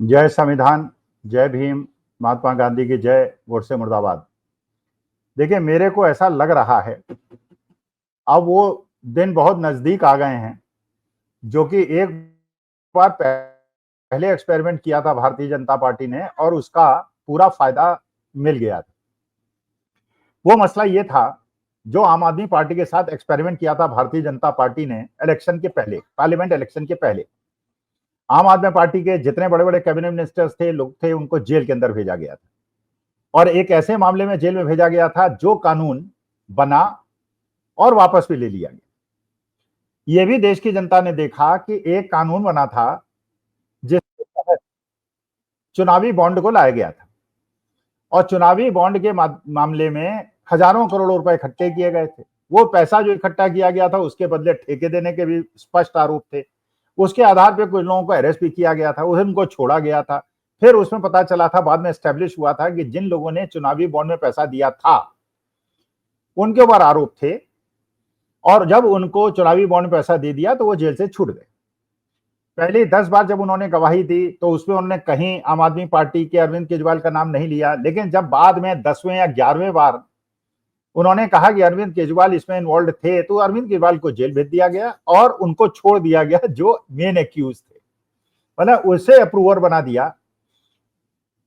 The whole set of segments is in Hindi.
जय संविधान, जय भीम, महात्मा गांधी की जय, गोडसे मुर्दाबाद। देखिए, मेरे को ऐसा लग रहा है अब वो दिन बहुत नजदीक आ गए हैं जो कि एक बार पहले एक्सपेरिमेंट किया था भारतीय जनता पार्टी ने और उसका पूरा फायदा मिल गया था। वो मसला ये था जो आम आदमी पार्टी के साथ एक्सपेरिमेंट किया था भारतीय जनता पार्टी ने इलेक्शन के पहले, पार्लियामेंट इलेक्शन के पहले। आम आदमी पार्टी के जितने बड़े बड़े कैबिनेट मिनिस्टर्स थे, लोग थे, उनको जेल के अंदर भेजा गया था और एक ऐसे मामले में जेल में भेजा गया था जो कानून बना और वापस भी ले लिया गया। यह भी देश की जनता ने देखा कि एक कानून बना था जिसके तहत चुनावी बॉन्ड को लाया गया था और चुनावी बॉन्ड के मामले में हजारों करोड़ों रुपए इकट्ठे किए गए थे। वो पैसा जो इकट्ठा किया गया था उसके बदले ठेके देने के भी स्पष्ट आरोप थे। उसके आधार पर कुछ लोगों को अरेस्ट भी किया गया था, उनको छोड़ा गया था। फिर उसमें पता चला था, बाद में एस्टेब्लिश हुआ था कि जिन लोगों ने चुनावी बॉन्ड में पैसा दिया था उनके ऊपर आरोप थे और जब उनको चुनावी बॉन्ड में पैसा दे दिया तो वो जेल से छूट गए। पहले 10 बार जब उन्होंने गवाही दी तो उसमें उन्होंने कहीं आम आदमी पार्टी के अरविंद केजरीवाल का नाम नहीं लिया, लेकिन जब बाद में 10वें या 11वें बार उन्होंने कहा कि अरविंद केजरीवाल इसमें इन्वॉल्व थे तो अरविंद केजरीवाल को जेल भेज दिया गया और उनको छोड़ दिया गया जो मेन एक्यूज थे। मतलब उसे अप्रूवर बना दिया,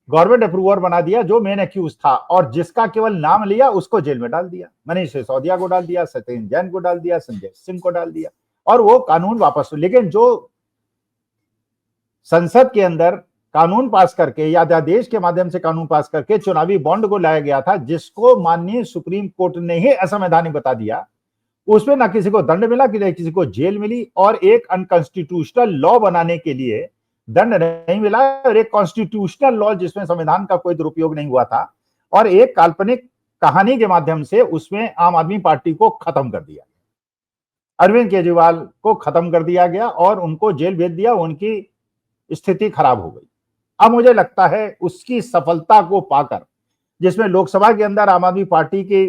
गवर्नमेंट अप्रूवर बना दिया जो मेन एक्यूज था, और जिसका केवल नाम लिया उसको जेल में डाल दिया। मनीष सिसोदिया को डाल दिया, सत्येंद्र जैन को डाल दिया, संजय सिंह को डाल दिया और वो कानून वापस। लेकिन जो संसद के अंदर कानून पास करके या अध्यादेश के माध्यम से कानून पास करके चुनावी बॉन्ड को लाया गया था, जिसको माननीय सुप्रीम कोर्ट ने ही असंवैधानिक बता दिया, उसमें ना किसी को दंड मिला, कि किसी को जेल मिली और एक अनकॉन्स्टिट्यूशनल लॉ बनाने के लिए दंड नहीं मिला और एक कॉन्स्टिट्यूशनल लॉ जिसमें संविधान का कोई दुरुपयोग नहीं हुआ था और एक काल्पनिक कहानी के माध्यम से उसमें आम आदमी पार्टी को खत्म कर दिया, अरविंद केजरीवाल को खत्म कर दिया गया और उनको जेल भेज दिया। उनकी स्थिति खराब हो गई। अब मुझे लगता है उसकी सफलता को पाकर, जिसमें लोकसभा के अंदर आम आदमी पार्टी की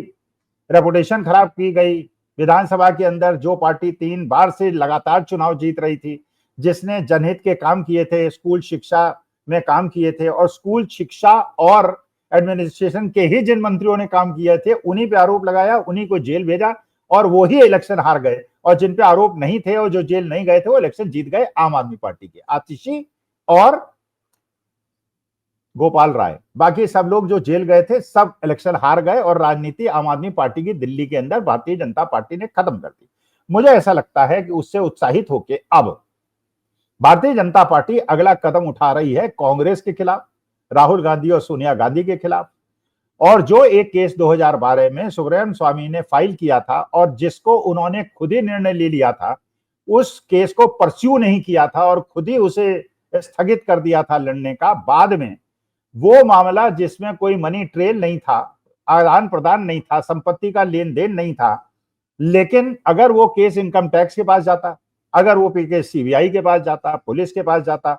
रेपुटेशन खराब की गई, विधानसभा के अंदर जो पार्टी 3 बार से लगातार चुनाव जीत रही थी, जिसने जनहित के काम किए थे, स्कूल शिक्षा में काम किए थे और स्कूल शिक्षा और एडमिनिस्ट्रेशन के ही जिन मंत्रियों ने काम किए थे उन्हीं पे आरोप लगाया, उन्हीं को जेल भेजा और वो ही इलेक्शन हार गए। और जिन पे आरोप नहीं थे और जो जेल नहीं गए थे वो इलेक्शन जीत गए आम आदमी पार्टी के आतिशी और गोपाल राय। बाकी सब लोग जो जेल गए थे सब इलेक्शन हार गए और राजनीति आम आदमी पार्टी की दिल्ली के अंदर भारतीय जनता पार्टी ने खत्म कर दी। मुझे ऐसा लगता है कि उससे उत्साहित होकर अब भारतीय जनता पार्टी अगला कदम उठा रही है कांग्रेस के खिलाफ, राहुल गांधी और सोनिया गांधी के खिलाफ। और जो एक केस 2012 में सुब्रमण्यम स्वामी ने फाइल किया था और जिसको उन्होंने खुद ही निर्णय ले लिया था, उस केस को परस्यू नहीं किया था और खुद ही उसे स्थगित कर दिया था लड़ने का। बाद में वो मामला जिसमें कोई मनी ट्रेल नहीं था, आदान प्रदान नहीं था, संपत्ति का लेन देन नहीं था, लेकिन अगर वो केस इनकम टैक्स के पास जाता, अगर वो केस सीबीआई के पास जाता, पुलिस के पास जाता,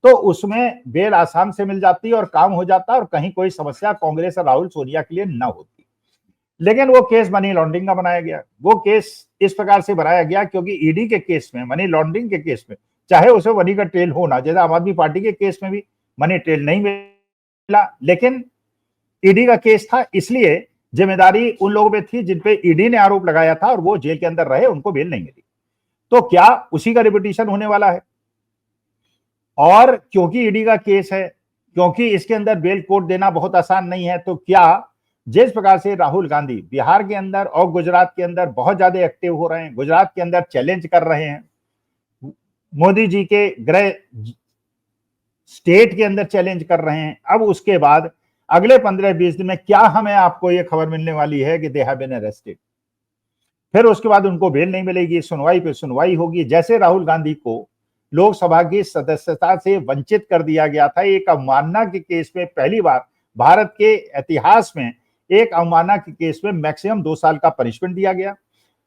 तो उसमें बेल आसाम से मिल जाती और काम हो जाता और कहीं कोई समस्या कांग्रेस और राहुल सोनिया के लिए न होती। लेकिन वो केस मनी लॉन्ड्रिंग का बनाया गया। वो केस इस प्रकार से बनाया गया क्योंकि ईडी के केस में, मनी लॉन्ड्रिंग के केस में, चाहे उसमें मनी का ट्रेल होना, जैसे आम आदमी पार्टी के केस में भी मनी ट्रेल नहीं मिला, लेकिन ईडी का केस था, इसलिए जिम्मेदारी उन लोगों पे थी जिन पे ईडी ने आरोप लगाया था और वो जेल के अंदर रहे, उनको बेल नहीं मिली। तो क्या उसी का रिपीटिशन होने वाला है? और क्योंकि ईडी का केस है, क्योंकि इसके अंदर बेल कोर्ट देना बहुत आसान नहीं है, तो क्या जिस प्रकार से राहुल गांधी बिहार के अंदर और गुजरात के अंदर बहुत ज्यादा एक्टिव हो रहे हैं, गुजरात के अंदर चैलेंज कर रहे हैं, मोदी जी के गृह स्टेट के अंदर चैलेंज कर रहे हैं, अब उसके बाद अगले 15-20 दिन में क्या हमें आपको यह खबर मिलने वाली है कि दे हैव बीन अरेस्टेड। फिर उसके बाद उनको बेल नहीं मिलेगी, सुनवाई पे सुनवाई होगी। जैसे राहुल गांधी को लोकसभा की सदस्यता से वंचित कर दिया गया था एक अवमानना के केस में, पहली बार भारत के इतिहास में एक अवमानना के केस में मैक्सिमम 2 साल का पनिशमेंट दिया गया।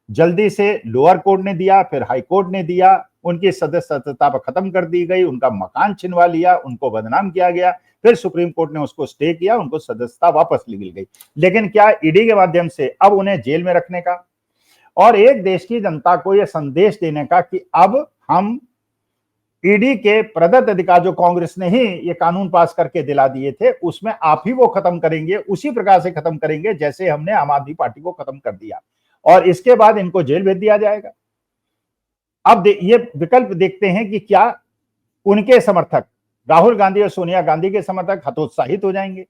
जल्दी से लोअर कोर्ट ने दिया, फिर हाई कोर्ट ने दिया, उनकी सदस्यता खत्म कर दी गई, उनका मकान छिनवा लिया, उनको बदनाम किया गया, फिर सुप्रीम कोर्ट ने उसको स्टे किया, उनको सदस्यता वापस मिल गई। लेकिन क्या ईडी के माध्यम से अब उन्हें जेल में रखने का और एक देश की जनता को यह संदेश देने का कि अब हम ईडी के प्रदत्त अधिकार जो कांग्रेस ने ही ये कानून पास करके दिला दिए थे, उसमें आप ही वो खत्म करेंगे, उसी प्रकार से खत्म करेंगे जैसे हमने आम आदमी पार्टी को खत्म कर दिया, और इसके बाद इनको जेल भेज दिया जाएगा। अब ये विकल्प देखते हैं कि क्या उनके समर्थक, राहुल गांधी और सोनिया गांधी के समर्थक हतोत्साहित हो जाएंगे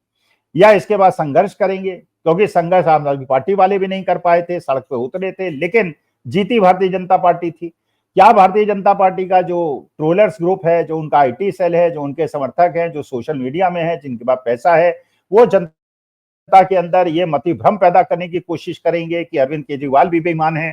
या इसके बाद संघर्ष करेंगे, क्योंकि संघर्ष आम आदमी पार्टी वाले भी नहीं कर पाए थे, सड़क पे उतरे थे, लेकिन जीती भारतीय जनता पार्टी थी। क्या भारतीय जनता पार्टी का जो ट्रोलर्स ग्रुप है, जो उनका आईटी सेल है, जो उनके समर्थक हैं, जो सोशल मीडिया में है, जिनके पास पैसा है, वो जनता के अंदर ये मति भ्रम पैदा करने की कोशिश करेंगे कि अरविंद केजरीवाल भी बेईमान है,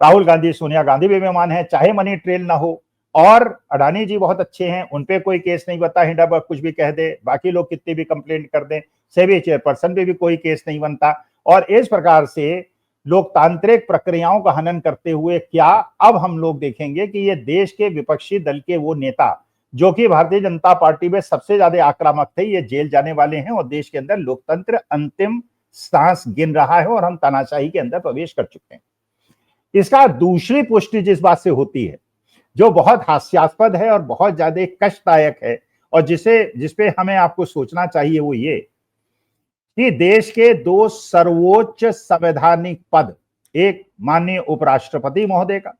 राहुल गांधी सोनिया गांधी भी बेईमान है, चाहे मनी ट्रेल ना हो, और अडानी जी बहुत अच्छे हैं, उनपे कोई केस नहीं बनता, हिंडाबर्ग कुछ भी कह दे, बाकी लोग कितनी भी कंप्लेंट कर दें, सेबी चेयरपर्सन पे भी कोई केस नहीं बनता, और इस प्रकार से लोकतांत्रिक प्रक्रियाओं का हनन करते हुए क्या अब हम लोग देखेंगे कि ये देश के विपक्षी दल के वो नेता जो कि भारतीय जनता पार्टी में सबसे ज्यादा आक्रामक थे, ये जेल जाने वाले हैं और देश के अंदर लोकतंत्र अंतिम सांस गिन रहा है और हम तानाशाही के अंदर प्रवेश कर चुके हैं। इसका दूसरी पुष्टि जिस बात से होती है, जो बहुत हास्यास्पद है और बहुत ज्यादा कष्टदायक है, और जिसपे हमें आपको सोचना चाहिए, वो ये कि देश के दो सर्वोच्च संवैधानिक पद, एक माननीय उपराष्ट्रपति महोदय का,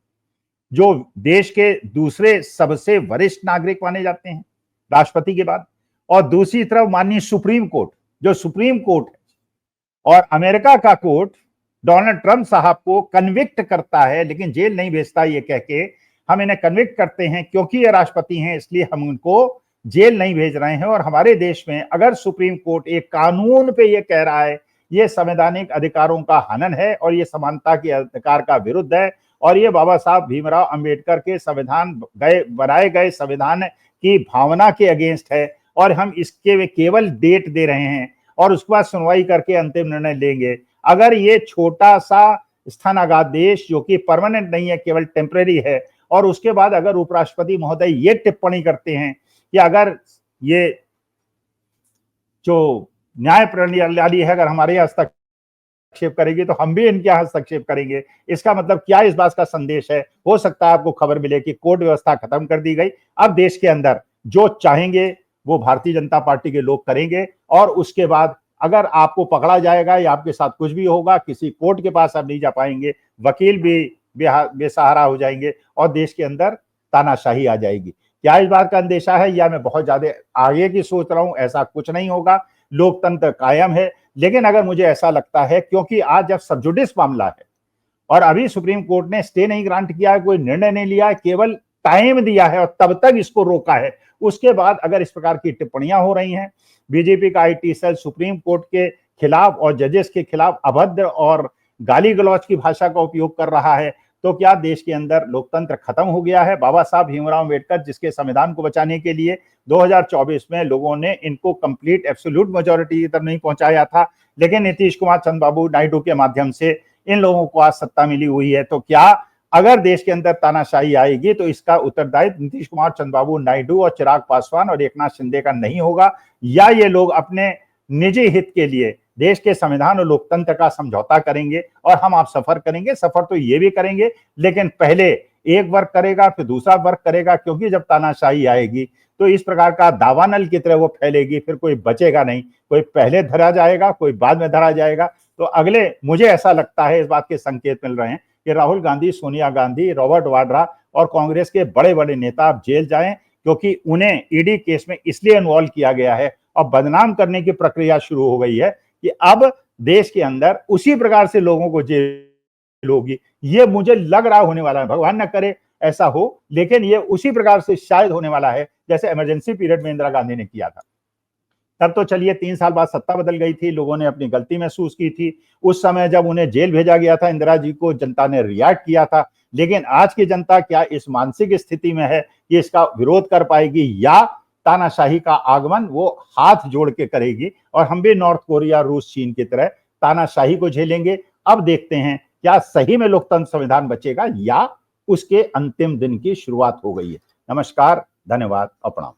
जो देश के दूसरे सबसे वरिष्ठ नागरिक माने जाते हैं राष्ट्रपति के बाद, और दूसरी तरफ माननीय सुप्रीम कोर्ट, जो सुप्रीम कोर्ट है, और अमेरिका का कोर्ट डोनाल्ड ट्रंप साहब को कन्विक्ट करता है लेकिन जेल नहीं भेजता, ये कह के हम इन्हें कन्विक्ट करते हैं क्योंकि ये राष्ट्रपति हैं, इसलिए हम उनको जेल नहीं भेज रहे हैं। और हमारे देश में अगर सुप्रीम कोर्ट एक कानून पे ये कह रहा है ये संवैधानिक अधिकारों का हनन है और ये समानता के अधिकार का विरुद्ध है और ये बाबा साहब भीमराव अंबेडकर के बनाए गए संविधान की भावना के अगेंस्ट है, और हम इसके केवल डेट दे रहे हैं और उसके बाद सुनवाई करके अंतिम निर्णय लेंगे। अगर ये छोटा सा स्थानागादेश जो कि परमानेंट नहीं है, केवल टेम्परेरी है, और उसके बाद अगर उपराष्ट्रपति महोदय ये टिप्पणी करते हैं कि अगर ये जो न्याय प्रणाली है अगर हमारे यहाँ हस्तक्षेप करेगी तो हम भी इनके यहाँ हस्तक्षेप करेंगे, इसका मतलब क्या इस बात का संदेश है? हो सकता है आपको खबर मिले कि कोर्ट व्यवस्था खत्म कर दी गई, अब देश के अंदर जो चाहेंगे वो भारतीय जनता पार्टी के लोग करेंगे, और उसके बाद अगर आपको पकड़ा जाएगा या आपके साथ कुछ भी होगा, किसी कोर्ट के पास आप नहीं जा पाएंगे, वकील भी बेसहारा हो जाएंगे और देश के अंदर तानाशाही आ जाएगी। क्या इस बात का अंदेशा है या मैं बहुत ज्यादा आगे की सोच रहा हूं? ऐसा कुछ नहीं होगा, लोकतंत्र कायम है। लेकिन अगर मुझे ऐसा लगता है, क्योंकि आज जब सब जुडिस मामला है और अभी सुप्रीम कोर्ट ने स्टे नहीं ग्रांट किया है, कोई निर्णय नहीं लिया है, केवल टाइम दिया है और तब तक इसको रोका है, उसके बाद अगर इस प्रकार की टिप्पणियां हो रही हैं, बीजेपी का आईटी सेल सुप्रीम कोर्ट के खिलाफ और जजेस के खिलाफ अभद्र और गाली गलौज की भाषा का उपयोग कर रहा है, तो क्या देश के अंदर लोकतंत्र खत्म हो गया है? बाबा साहब भीमराव अम्बेडकर जिसके संविधान को बचाने के लिए 2024 में लोगों ने इनको कंप्लीट एब्सोल्यूट मेजॉरिटी तक नहीं पहुंचाया था, लेकिन नीतीश कुमार चंद्रबाबू नायडू के माध्यम से इन लोगों को आज सत्ता मिली हुई है। तो क्या अगर देश के अंदर तानाशाही आएगी तो इसका उत्तरदायित्व नीतीश कुमार चंद्रबाबू नायडू और चिराग पासवान और एकनाथ शिंदे का नहीं होगा, या ये लोग अपने निजी हित के लिए देश के संविधान और लोकतंत्र का समझौता करेंगे और हम आप सफर करेंगे? सफर तो ये भी करेंगे, लेकिन पहले एक वर्ग करेगा फिर दूसरा वर्ग करेगा, क्योंकि जब तानाशाही आएगी तो इस प्रकार का दावानल की तरह वो फैलेगी, फिर कोई बचेगा नहीं, कोई पहले धरा जाएगा, कोई बाद में धरा जाएगा। तो अगले, मुझे ऐसा लगता है, इस बात के संकेत मिल रहे हैं कि राहुल गांधी, सोनिया गांधी, रॉबर्ट वाड्रा और कांग्रेस के बड़े बड़े नेता अब जेल जाएं, क्योंकि उन्हें ईडी केस में इसलिए इन्वॉल्व किया गया है और बदनाम करने की प्रक्रिया शुरू हो गई है कि अब देश के अंदर उसी प्रकार से लोगों को जेल होगी। ये मुझे लग रहा होने वाला है, भगवान न करे ऐसा हो, लेकिन ये उसी प्रकार से शायद होने वाला है जैसे इमरजेंसी पीरियड में इंदिरा गांधी ने किया था। तब तो चलिए 3 साल बाद सत्ता बदल गई थी, लोगों ने अपनी गलती महसूस की थी, उस समय जब उन्हें जेल भेजा गया था इंदिरा जी को, जनता ने रिएक्ट किया था। लेकिन आज की जनता क्या इस मानसिक स्थिति में है कि इसका विरोध कर पाएगी, या तानाशाही का आगमन वो हाथ जोड़ के करेगी और हम भी नॉर्थ कोरिया, रूस, चीन की तरह तानाशाही को झेलेंगे? अब देखते हैं क्या सही में लोकतंत्र संविधान बचेगा या उसके अंतिम दिन की शुरुआत हो गई है। नमस्कार, धन्यवाद और प्रणाम।